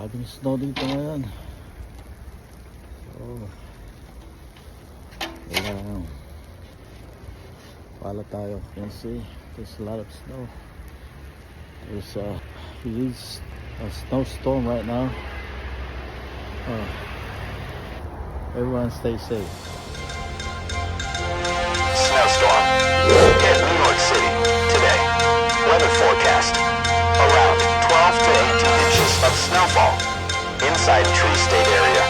Daming snow dito ngayon. So, kailangan pala tayo. You can see there's a lot of snow. There's a huge snowstorm right now. Everyone stay safe. Snowstorm hit New York City today. Weather forecast: around 12 to 18 inches of snowfall inside Tree State area.